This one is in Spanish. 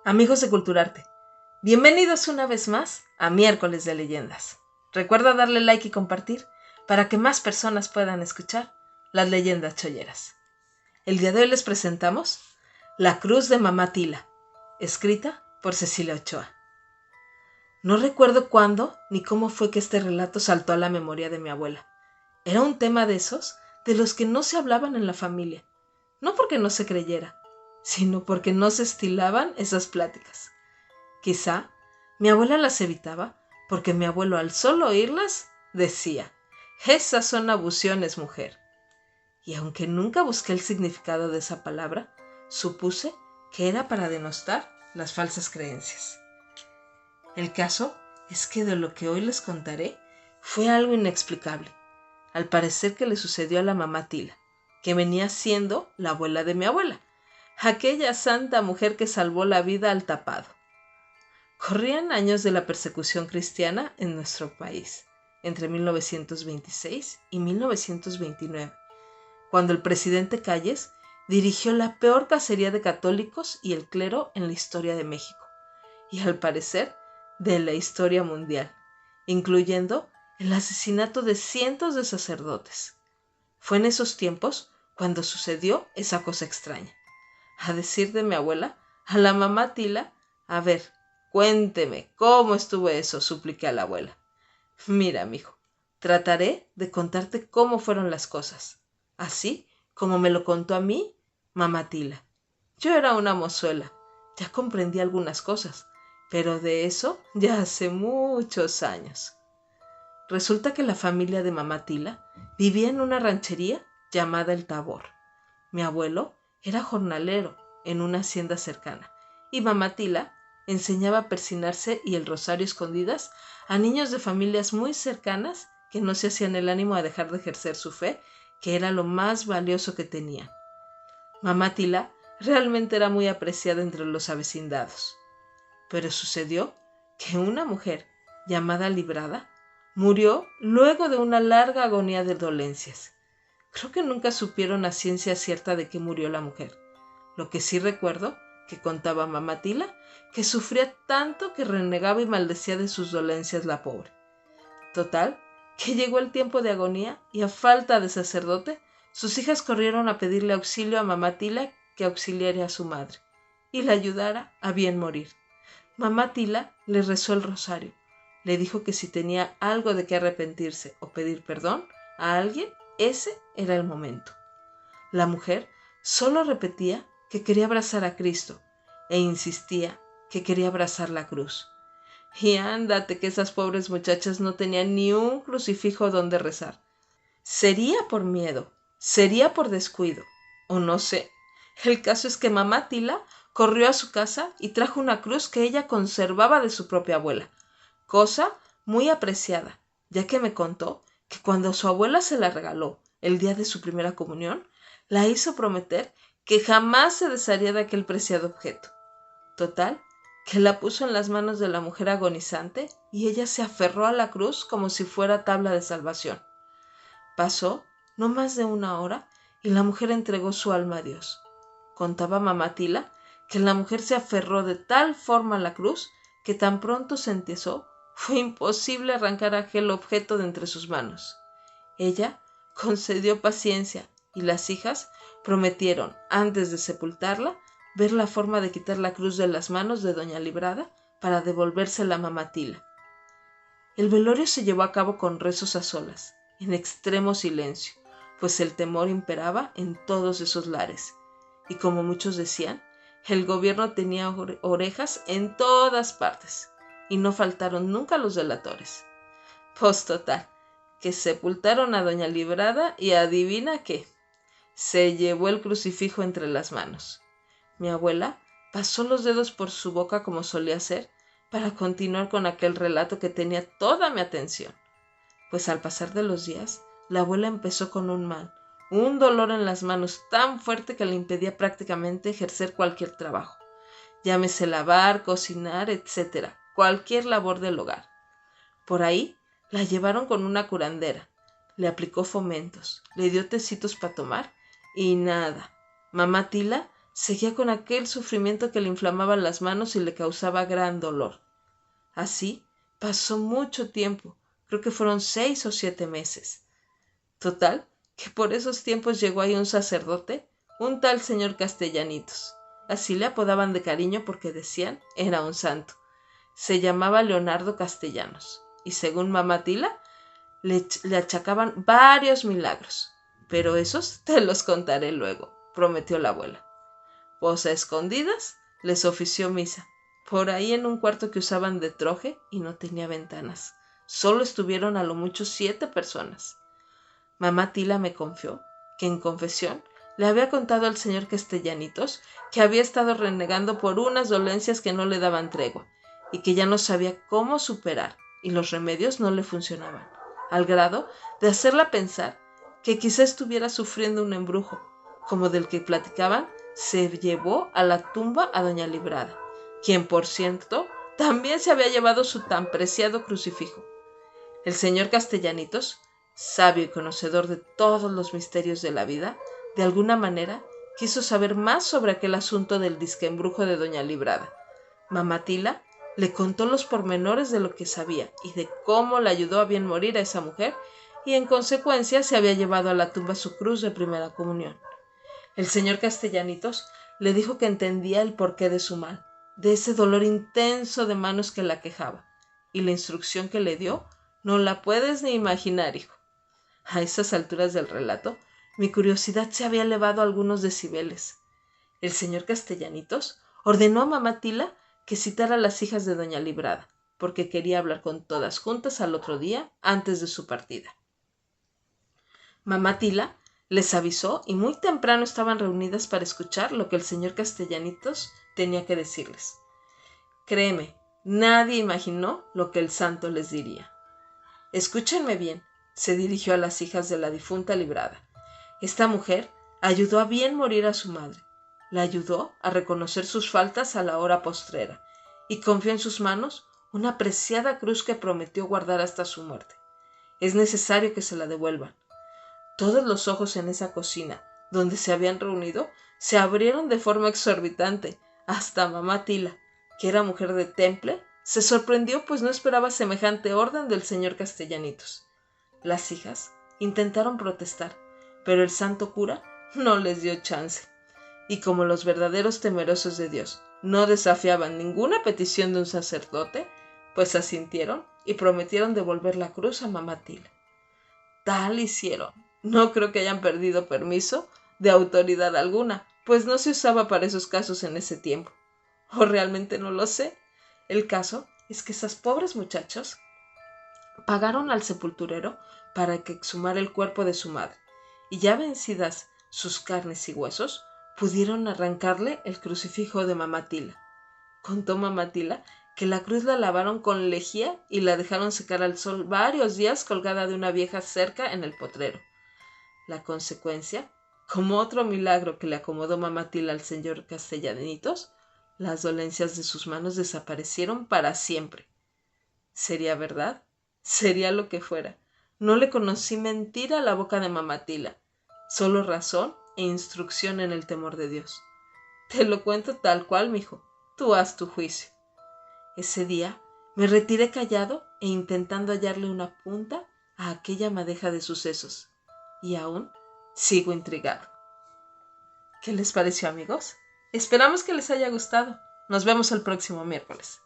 Amigos de Culturarte, bienvenidos una vez más a Miércoles de Leyendas. Recuerda darle like y compartir para que más personas puedan escuchar las leyendas cholleras. El día de hoy les presentamos La Cruz de Mamá Tila, escrita por Cecilia Ochoa. No recuerdo cuándo ni cómo fue que este relato saltó a la memoria de mi abuela. Era un tema de esos de los que no se hablaban en la familia, no porque no se creyera, sino porque no se estilaban esas pláticas. Quizá mi abuela las evitaba porque mi abuelo al solo oírlas decía: esas son abusiones, mujer. Y aunque nunca busqué el significado de esa palabra, supuse que era para denostar las falsas creencias. El caso es que de lo que hoy les contaré fue algo inexplicable. Al parecer que le sucedió a la mamá Tila, que venía siendo la abuela de mi abuela, aquella santa mujer que salvó la vida al tapado. Corrían años de la persecución cristiana en nuestro país, entre 1926 y 1929, cuando el presidente Calles dirigió la peor cacería de católicos y el clero en la historia de México, y al parecer de la historia mundial, incluyendo el asesinato de cientos de sacerdotes. Fue en esos tiempos cuando sucedió esa cosa extraña. A decir de mi abuela, a la mamá Tila: a ver, cuénteme, ¿cómo estuvo eso?, supliqué a la abuela. Mira, mijo, trataré de contarte cómo fueron las cosas, así como me lo contó a mí mamá Tila. Yo era una mozuela, ya comprendí algunas cosas, pero de eso ya hace muchos años. Resulta que la familia de mamá Tila vivía en una ranchería llamada El Tabor. Mi abuelo era jornalero en una hacienda cercana y mamá Tila enseñaba a persinarse y el rosario escondidas a niños de familias muy cercanas que no se hacían el ánimo a dejar de ejercer su fe, que era lo más valioso que tenían. Mamá Tila realmente era muy apreciada entre los avecindados. Pero sucedió que una mujer llamada Librada murió luego de una larga agonía de dolencias. Creo que nunca supieron a ciencia cierta de qué murió la mujer. Lo que sí recuerdo que contaba mamá Tila, que sufría tanto que renegaba y maldecía de sus dolencias la pobre. Total, que llegó el tiempo de agonía y a falta de sacerdote, sus hijas corrieron a pedirle auxilio a mamá Tila que auxiliara a su madre y la ayudara a bien morir. Mamá Tila le rezó el rosario, le dijo que si tenía algo de qué arrepentirse o pedir perdón a alguien, ese era el momento. La mujer solo repetía que quería abrazar a Cristo e insistía que quería abrazar la cruz. Y ándate que esas pobres muchachas no tenían ni un crucifijo donde rezar. Sería por miedo, sería por descuido, o no sé. El caso es que mamá Tila corrió a su casa y trajo una cruz que ella conservaba de su propia abuela, cosa muy apreciada, ya que me contó que cuando su abuela se la regaló el día de su primera comunión, la hizo prometer que jamás se desharía de aquel preciado objeto. Total, que la puso en las manos de la mujer agonizante y ella se aferró a la cruz como si fuera tabla de salvación. Pasó no más de una hora y la mujer entregó su alma a Dios. Contaba mamá Tila que la mujer se aferró de tal forma a la cruz que tan pronto se entiesó, fue imposible arrancar aquel objeto de entre sus manos. Ella concedió paciencia y las hijas prometieron, antes de sepultarla, ver la forma de quitar la cruz de las manos de doña Librada para devolvérsela a mamá Tila. El velorio se llevó a cabo con rezos a solas, en extremo silencio, pues el temor imperaba en todos esos lares. Y como muchos decían, el gobierno tenía orejas en todas partes, y no faltaron nunca los delatores. Pues total, que sepultaron a doña Librada y adivina qué, se llevó el crucifijo entre las manos. Mi abuela pasó los dedos por su boca como solía hacer para continuar con aquel relato que tenía toda mi atención. Pues al pasar de los días, la abuela empezó con un dolor en las manos tan fuerte que le impedía prácticamente ejercer cualquier trabajo. Llámese lavar, cocinar, etc., cualquier labor del hogar. Por ahí la llevaron con una curandera, le aplicó fomentos, le dio tecitos para tomar y nada. Mamá Tila seguía con aquel sufrimiento que le inflamaba las manos y le causaba gran dolor. Así pasó mucho tiempo, creo que fueron 6 o 7 meses. Total, que por esos tiempos llegó ahí un sacerdote, un tal señor Castellanitos. Así le apodaban de cariño porque decían era un santo. Se llamaba Leonardo Castellanos y según mamá Tila le achacaban varios milagros. Pero esos te los contaré luego, prometió la abuela. Pues a escondidas les ofició misa, por ahí en un cuarto que usaban de troje y no tenía ventanas. Solo estuvieron a lo mucho 7 personas. Mamá Tila me confió que en confesión le había contado al señor Castellanitos que había estado renegando por unas dolencias que no le daban tregua y que ya no sabía cómo superar y los remedios no le funcionaban, al grado de hacerla pensar que quizá estuviera sufriendo un embrujo, como del que platicaban. Se llevó a la tumba a doña Librada, quien por cierto también se había llevado su tan preciado crucifijo. El señor Castellanitos, sabio y conocedor de todos los misterios de la vida, de alguna manera quiso saber más sobre aquel asunto del disquembrujo de doña Librada. Mamá Tila le contó los pormenores de lo que sabía y de cómo le ayudó a bien morir a esa mujer y en consecuencia se había llevado a la tumba su cruz de primera comunión. El señor Castellanitos le dijo que entendía el porqué de su mal, de ese dolor intenso de manos que la quejaba, y la instrucción que le dio no la puedes ni imaginar, hijo. A esas alturas del relato, mi curiosidad se había elevado a algunos decibeles. El señor Castellanitos ordenó a mamá Tila que citara a las hijas de doña Librada, porque quería hablar con todas juntas al otro día antes de su partida. Mamá Tila les avisó y muy temprano estaban reunidas para escuchar lo que el señor Castellanitos tenía que decirles. Créeme, nadie imaginó lo que el santo les diría. Escúchenme bien, se dirigió a las hijas de la difunta Librada. Esta mujer ayudó a bien morir a su madre, la ayudó a reconocer sus faltas a la hora postrera y confió en sus manos una preciada cruz que prometió guardar hasta su muerte. Es necesario que se la devuelvan. Todos los ojos en esa cocina, donde se habían reunido, se abrieron de forma exorbitante. Hasta mamá Tila, que era mujer de temple, se sorprendió pues no esperaba semejante orden del señor Castellanitos. Las hijas intentaron protestar, pero el santo cura no les dio chance. Y como los verdaderos temerosos de Dios no desafiaban ninguna petición de un sacerdote, pues asintieron y prometieron devolver la cruz a mamá Tila. Tal hicieron. No creo que hayan perdido permiso de autoridad alguna, pues no se usaba para esos casos en ese tiempo. O realmente no lo sé. El caso es que esas pobres muchachos pagaron al sepulturero para que exhumara el cuerpo de su madre, y ya vencidas sus carnes y huesos, pudieron arrancarle el crucifijo de mamá Tila. Contó mamá Tila que la cruz la lavaron con lejía y la dejaron secar al sol varios días colgada de una vieja cerca en el potrero. La consecuencia, como otro milagro que le acomodó mamá Tila al señor Castellanitos, las dolencias de sus manos desaparecieron para siempre. ¿Sería verdad? Sería lo que fuera. No le conocí mentira a la boca de mamá Tila, solo razón e instrucción en el temor de Dios. Te lo cuento tal cual, mijo. Tú haz tu juicio. Ese día me retiré callado e intentando hallarle una punta a aquella madeja de sucesos. Y aún sigo intrigado. ¿Qué les pareció, amigos? Esperamos que les haya gustado. Nos vemos el próximo miércoles.